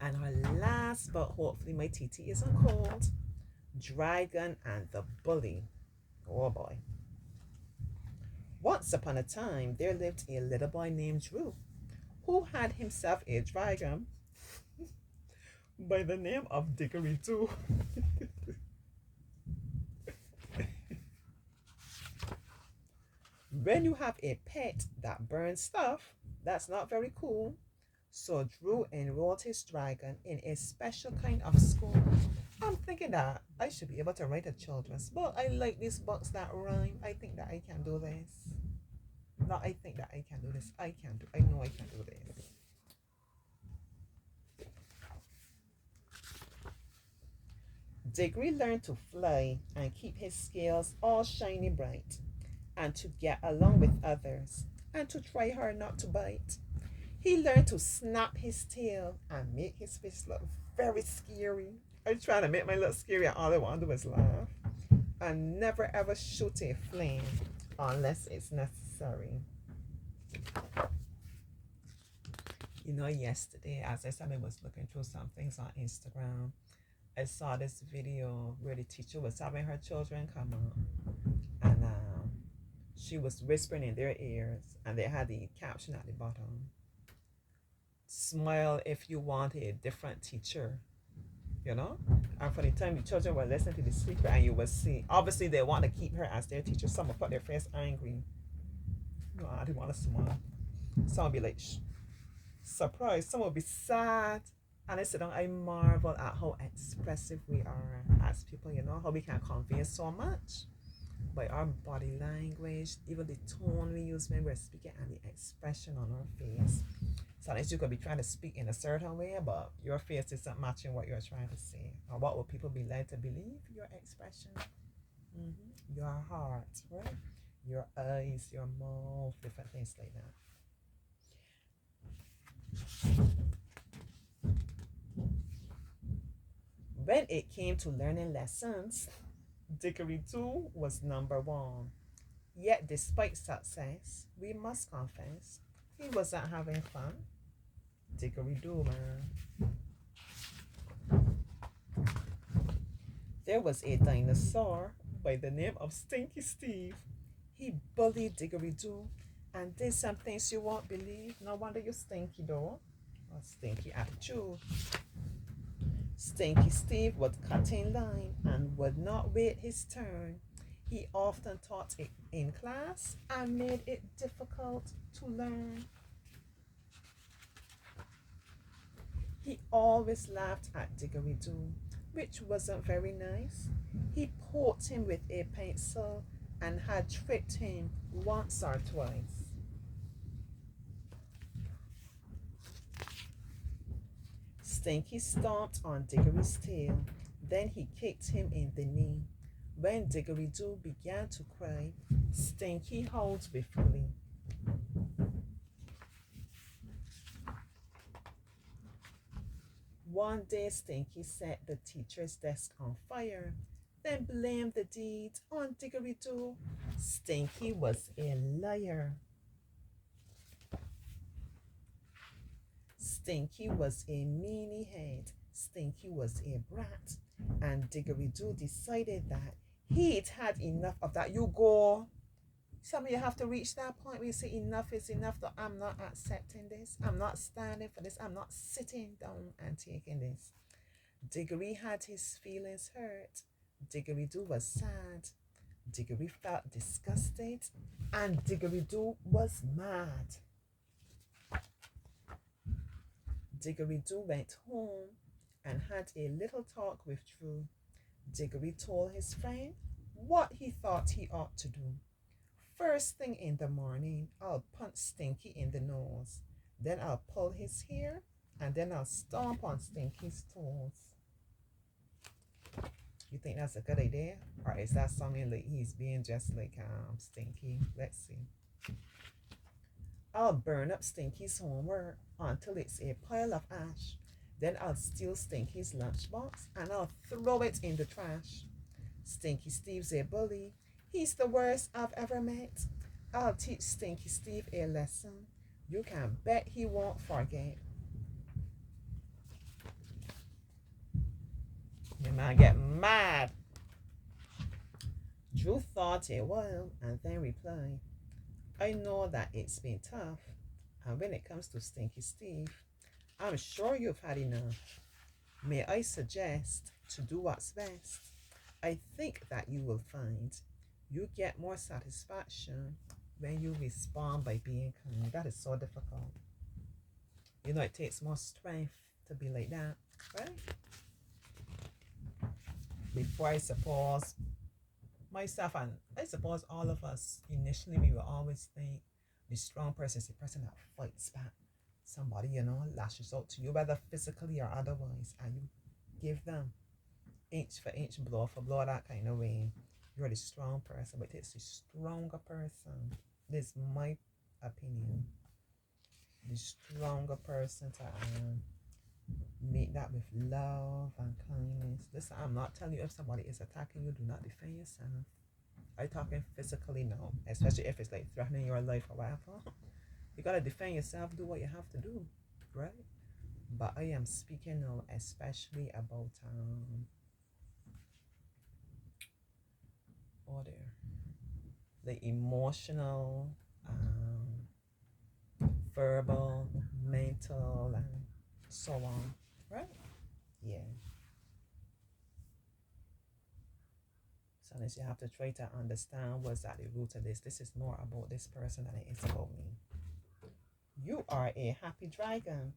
And our last, but hopefully my TT isn't cold, Dragon and the Bully. Oh boy. Once upon a time, there lived a little boy named Drew who had himself a dragon by the name of Dickory Doo. When you have a pet that burns stuff, that's not very cool. So Drew enrolled his dragon in a special kind of school. I'm thinking that I should be able to write a children's book. I like these books that rhyme. I think that I can do this. No, I think that I can do this. I know I can do this. Diggory learned to fly and keep his scales all shiny bright, and to get along with others, and to try hard not to bite. He learned to snap his tail and make his face look very scary. I try to make my look scary and all I want to do is laugh. And never ever shoot a flame unless it's necessary. You know, yesterday, as I said, I was looking through some things on Instagram. I saw this video where the teacher was having her children come out, and she was whispering in their ears, and they had the caption at the bottom: "Smile if you want a different teacher." You know, and for the time the children were listening to the speaker, and you will see, obviously they want to keep her as their teacher. Some will put their face angry. No, I didn't want to smile. Some will be like surprised. Some will be sad. And I sit down, I marvel at how expressive we are as people, you know, how we can convey so much by our body language, even the tone we use when we're speaking, and the expression on our face. Sometimes you could be trying to speak in a certain way, but your face isn't matching what you're trying to say. Or what will people be led to believe? Your expression, your heart, right? Your eyes, your mouth, different things like that. When it came to learning lessons, Dickory Doo was number one. Yet, despite success, we must confess, he wasn't having fun. Dickory Doo, man. There was a dinosaur by the name of Stinky Steve. He bullied Dickory Doo and did some things you won't believe. No wonder you're stinky, though. A stinky attitude. Stinky Steve would cut in line and would not wait his turn. He often taught it in class and made it difficult to learn. He always laughed at Dickory Doo, which wasn't very nice. He poked him with a pencil and had tripped him once or twice. Stinky stomped on Dickory's tail. Then he kicked him in the knee. When Dickory Doo began to cry, Stinky howled with One day Stinky set the teacher's desk on fire, then blamed the deed on Dickory Doo. Stinky was a liar. Stinky was a meanie head. Stinky was a brat. And Dickory Doo decided that he'd had enough of that. You go. Some of you have to reach that point where you say enough is enough. That I'm not accepting this. I'm not standing for this. I'm not sitting down and taking this. Dickory had his feelings hurt. Dickory Doo was sad. Dickory felt disgusted. And Dickory Doo was mad. Dickory Doo went home and had a little talk with Drew. Dickory told his friend what he thought he ought to do. First thing in the morning, I'll punch Stinky in the nose. Then I'll pull his hair, and then I'll stomp on Stinky's toes. You think that's a good idea? Or is that something like he's being just like Stinky? Let's see. I'll burn up Stinky's homework until it's a pile of ash. Then I'll steal Stinky's lunchbox and I'll throw it in the trash. Stinky Steve's a bully. He's the worst I've ever met. I'll teach Stinky Steve a lesson. You can bet he won't forget. man get mad. Drew thought a while and then replied, I know that it's been tough, and when it comes to Stinky Steve, I'm sure you've had enough. May I suggest to do what's best? I think that you will find you get more satisfaction when you respond by being kind. That is so difficult. You know, it takes more strength to be like that, right? Before, I suppose, myself and I suppose all of us, initially we will always think the strong person is the person that fights back. Somebody, lashes out to you, whether physically or otherwise, and you give them inch for inch, blow for blow, that kind of way. You're the strong person, but it's the stronger person. This is my opinion. The stronger person to make that with love and kindness. Listen, I'm not telling you if somebody is attacking you, do not defend yourself. I'm talking physically now, especially if it's like threatening your life or whatever. You gotta defend yourself, do what you have to do, right? But I am speaking now especially about the emotional, verbal, mental, and so on, right? Yeah. Sometimes you have to try to understand what's at the root of this. This is more about this person than it is about me. You are a happy dragon,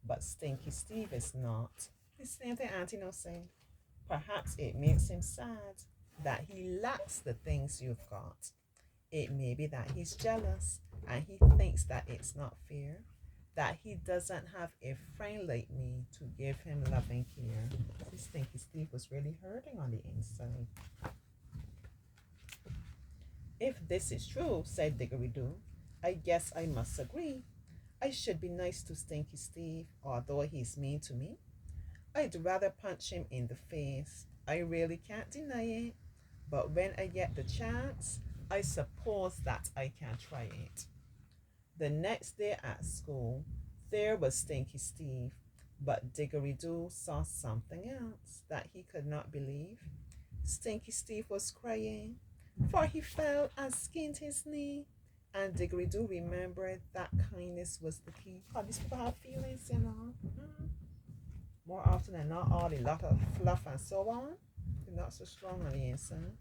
but Stinky Steve is not. The same thing Auntie No said. Perhaps it makes him sad that he lacks the things you've got. It may be that he's jealous and he thinks that it's not fair, that he doesn't have a friend like me to give him loving care. This Stinky Steve was really hurting on the inside. If this is true, said Diggery-Doo, I guess I must agree. I should be nice to Stinky Steve, although he's mean to me. I'd rather punch him in the face. I really can't deny it. But when I get the chance, I suppose that I can try it. The next day at school, there was Stinky Steve, but Diggery-Doo saw something else that he could not believe. Stinky Steve was crying, for he fell and skinned his knee. And Diggery-Doo remembered that kindness was the key. Oh, these people have feelings, More often than not, all the lot of fluff and so on, they're not so strong on the inside.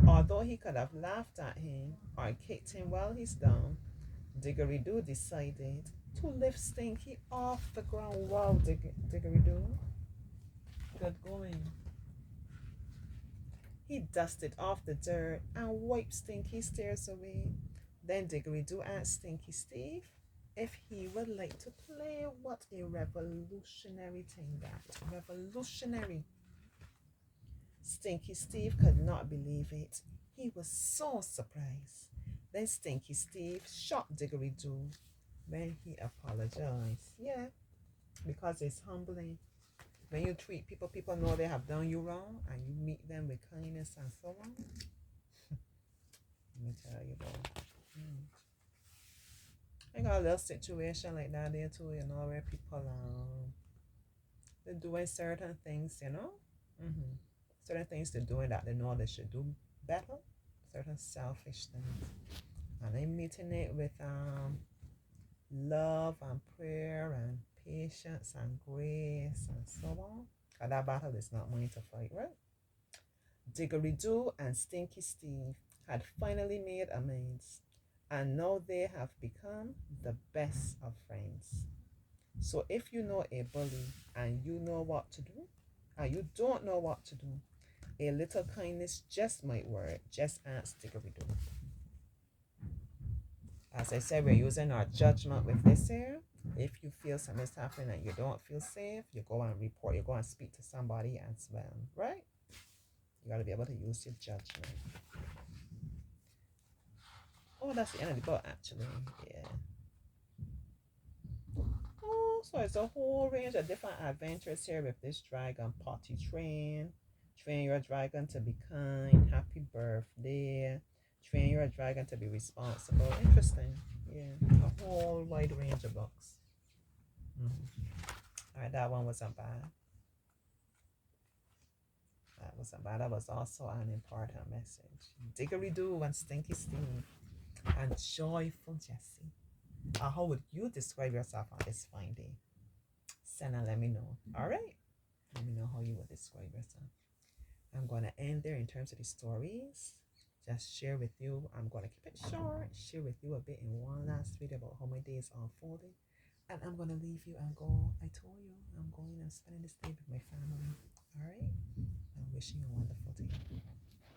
Although he could have laughed at him or kicked him while he's down, Diggery-Doo decided to lift Stinky off the ground. Wow, Diggery-Doo. Good going. He dusted off the dirt and wiped Stinky's tears away. Then Diggery-Doo asked Stinky Steve if he would like to play. What a revolutionary thing that. Revolutionary. Stinky Steve could not believe it. He was so surprised. Then Stinky Steve shot Diggery-Doo when he apologized. Yeah, because it's humbling. When you treat people, people know they have done you wrong, and you meet them with kindness and so on. Let me tell you, though. I got a little situation like that there too, where people they're doing certain things, certain things they're doing that they know they should do better, certain selfish things, and I'm meeting it with love and prayer and patience and grace and so on. And that battle is not mine to fight, right? Diggery-Doo and Stinky Steve had finally made amends, and now they have become the best of friends. So if you know a bully and you know what to do, and you don't know what to do, a little kindness just might work. Just ask Diggery-Doo. As I said, we're using our judgment with this here. If you feel something's happening and you don't feel safe, you go and report, you go and speak to somebody as well, right? You gotta be able to use your judgment. Oh, that's the end of the book, actually. Yeah. Oh, so it's a whole range of different adventures here with this dragon. Potty train. Train your dragon to be kind. Happy birthday. Train your dragon to be responsible. Interesting. Yeah. A whole wide range of books. Alright, that one wasn't bad. that was also an important message. Diggery do and stinky Steve and joyful Jesse. How would you describe yourself on this fine day? Send and let me know. All right. Let me know how you would describe yourself. I'm going to end there in terms of the stories. Just share with you. I'm going to keep it short. Share with you a bit in one last video about how my days unfolded. And I'm going to leave you and go. I told you I'm going and spending this day with my family. All right. I'm wishing you a wonderful day.